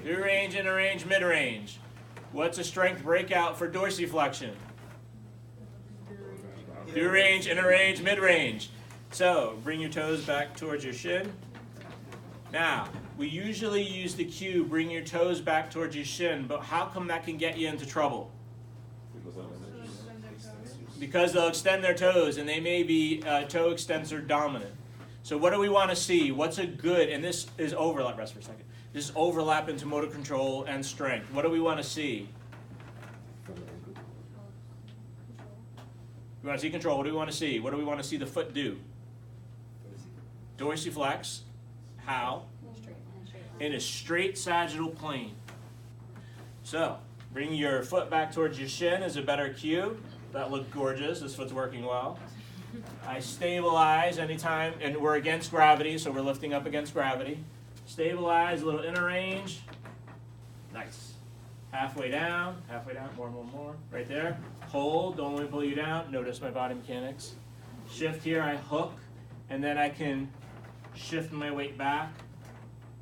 Through range, inner range, mid-range. What's a strength breakout for dorsiflexion? Through range, inner range, mid-range. So, bring your toes back towards your shin. Now, we usually use the cue, bring your toes back towards your shin, but how come that can get you into trouble? Because they'll extend their toes, and they may be toe extensor dominant. So what do we want to see? What's a good, and this is overlap, rest for a second. This is overlap into motor control and strength. What do we want to see? We want to see control. What do we want to see? What do we want to see the foot do? Dorsiflex. How? In a straight sagittal plane. So, bring your foot back towards your shin is a better cue. That looked gorgeous. This foot's working well. I stabilize anytime, and we're against gravity, so we're lifting up against gravity. Stabilize, a little inner range. Nice. Halfway down, more. Right there. Hold, don't let me pull you down. Notice my body mechanics. Shift here, I hook, and then I can shift my weight back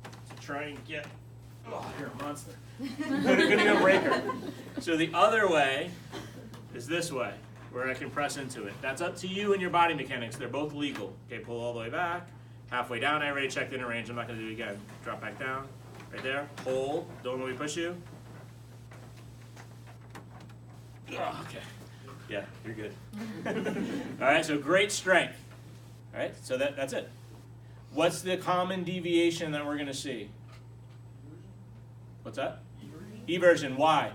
to try and get, oh, you're a monster. Couldn't even break her. So the other way is this way, where I can press into it. That's up to you and your body mechanics. They're both legal. Okay, pull all the way back. Halfway down, I already checked inner range. I'm not going to do it again. Drop back down. Right there. Hold. Don't let me push you. Oh, okay. Yeah, you're good. All right, so great strength. All right, so that's it. What's the common deviation that we're going to see? What's that? Eversion. Why?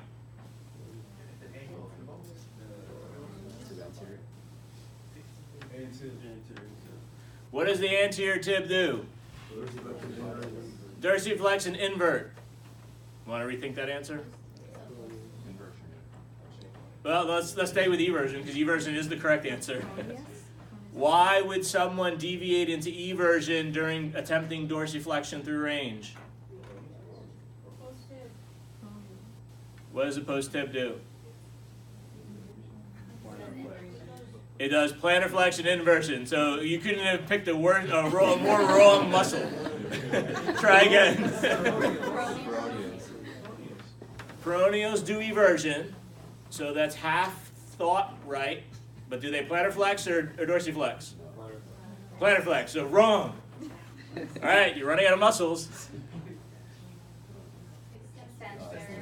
What does the anterior tib do? Dorsiflex and invert. Want to rethink that answer? Well, let's stay with eversion, because eversion is the correct answer. Why would someone deviate into eversion during attempting dorsiflexion through range? What does the post tib do? It does plantar flexion inversion. So you couldn't have picked a more wrong muscle. Try again. Peroneals do eversion. So that's half thought right. But do they plantar flex or dorsiflex? Plantar flex. So wrong. All right, you're running out of muscles.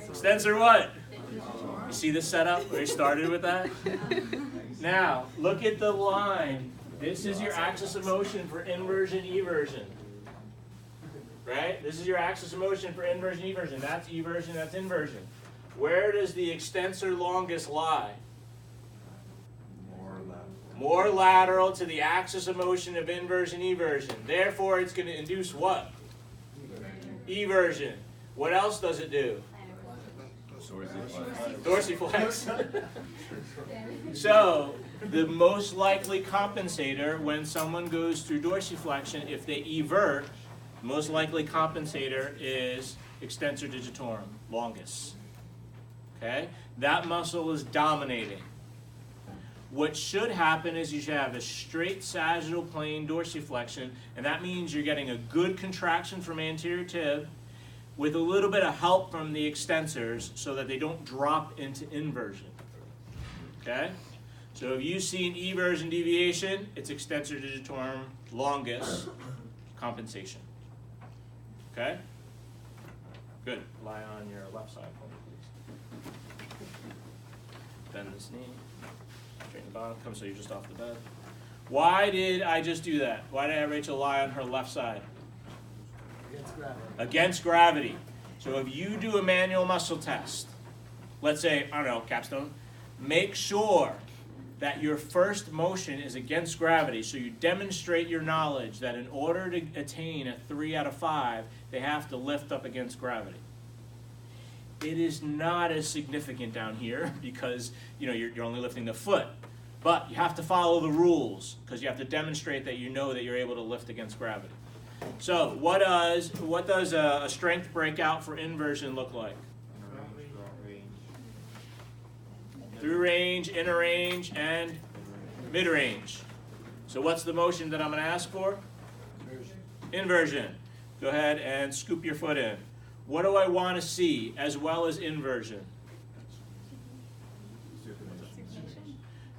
Extensor what? You see the setup where he started with that? Now, look at the line. This is your axis of motion for inversion, eversion. Right? This is your axis of motion for inversion, eversion. That's eversion, that's inversion. Where does the extensor longus lie? More lateral to the axis of motion of inversion, eversion. Therefore, it's going to induce what? Eversion. What else does it do? Dorsiflex. So, the most likely compensator when someone goes through dorsiflexion, if they evert, most likely compensator is extensor digitorum, longus. Okay? That muscle is dominating. What should happen is you should have a straight sagittal plane dorsiflexion, and that means you're getting a good contraction from anterior tib with a little bit of help from the extensors so that they don't drop into inversion. Okay? So if you see an eversion deviation, it's extensor digitorum longus compensation. Okay? Good. Lie on your left side for me, please. Bend this knee. Straighten the bottom. Come so you're just off the bed. Why did I just do that? Why did I have Rachel lie on her left side? Against gravity. So if you do a manual muscle test, let's say, I don't know, capstone, make sure that your first motion is against gravity, so you demonstrate your knowledge that in order to attain a 3 out of 5, they have to lift up against gravity. It is not as significant down here because you're only lifting the foot, but you have to follow the rules because you have to demonstrate that you know that you're able to lift against gravity. So what does a strength breakout for inversion look like? Through range, inner range, and mid-range. So what's the motion that I'm going to ask for? Inversion. Go ahead and scoop your foot in. What do I want to see as well as inversion?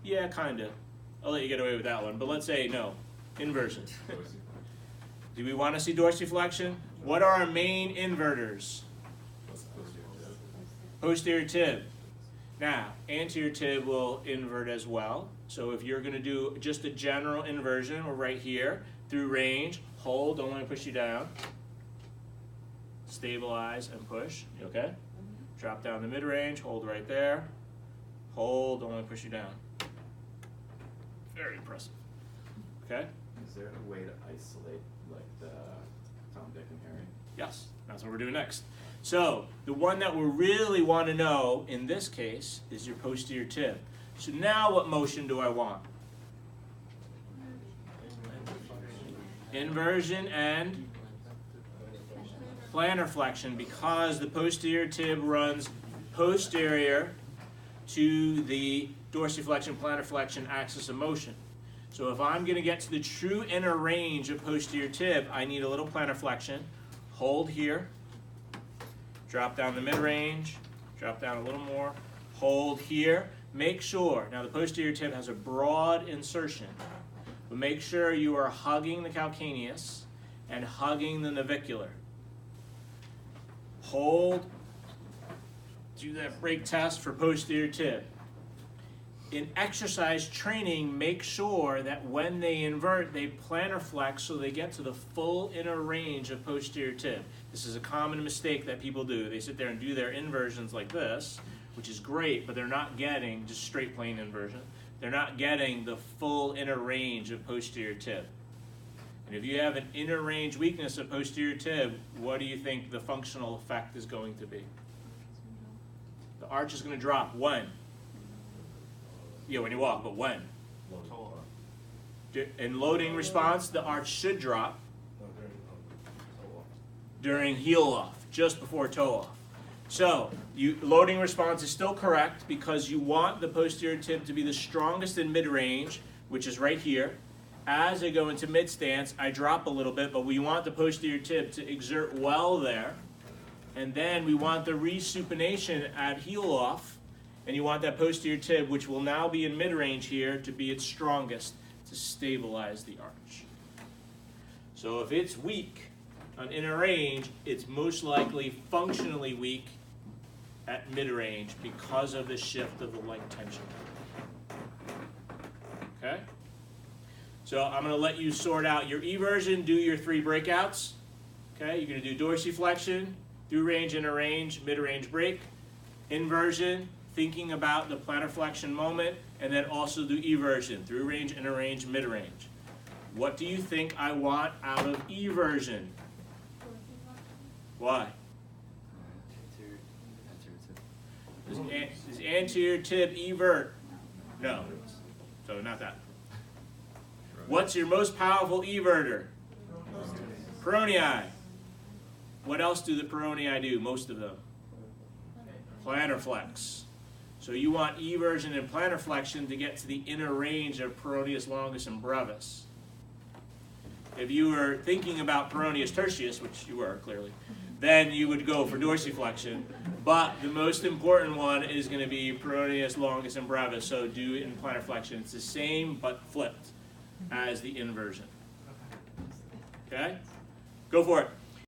Yeah, kind of. I'll let you get away with that one, but let's say no. Inversion. Do we want to see dorsiflexion? What are our main inverters? Posterior tib. Now, anterior tib will invert as well. So if you're going to do just a general inversion, we're right here, through range, hold, don't let me push you down. Stabilize and push, okay? Drop down the mid-range, hold right there. Hold, don't let me push you down. Very impressive, okay? Is there a way to isolate like the Tom, Dick, and Harry? Yes, that's what we're doing next. So the one that we really want to know in this case is your posterior tib. So now what motion do I want? Inversion and plantar flexion, because the posterior tib runs posterior to the dorsiflexion plantar flexion axis of motion. So if I'm going to get to the true inner range of posterior tib, I need a little plantar flexion. Hold here. Drop down the mid-range. Drop down a little more. Hold here. Make sure, now the posterior tib has a broad insertion, but make sure you are hugging the calcaneus and hugging the navicular. Hold. Do that break test for posterior tib. In exercise training, make sure that when they invert, they plantar flex so they get to the full inner range of posterior tib. This is a common mistake that people do. They sit there and do their inversions like this, which is great, but they're not getting just straight plane inversion. They're not getting the full inner range of posterior tib. And if you have an inner range weakness of posterior tib, what do you think the functional effect is going to be? The arch is going to drop. When? Yeah, when you walk, but when? In loading response, the arch should drop during heel off, just before toe off. So, loading response is still correct because you want the posterior tib to be the strongest in mid-range, which is right here. As I go into mid-stance, I drop a little bit, but we want the posterior tib to exert well there. And then we want the resupination at heel off. And you want that posterior tib, which will now be in mid-range here, to be its strongest to stabilize the arch. So if it's weak on inner range, it's most likely functionally weak at mid-range because of the shift of the leg tension. Okay? So I'm going to let you sort out your eversion, do your 3 breakouts. Okay? You're going to do dorsiflexion, through range, inner range, mid-range break, inversion, thinking about the plantar flexion moment, and then also do eversion, through range, inner range, mid-range. What do you think I want out of eversion? Why? Does anterior tib evert? No. So not that. What's your most powerful everter? Peronei. What else do the peronei do? Most of them. Plantar flex. So you want eversion and plantar flexion to get to the inner range of peroneus longus and brevis. If you were thinking about peroneus tertius, which you were clearly, then you would go for dorsiflexion. But the most important one is going to be peroneus longus and brevis, so do it in plantar flexion. It's the same but flipped as the inversion. Okay? Go for it.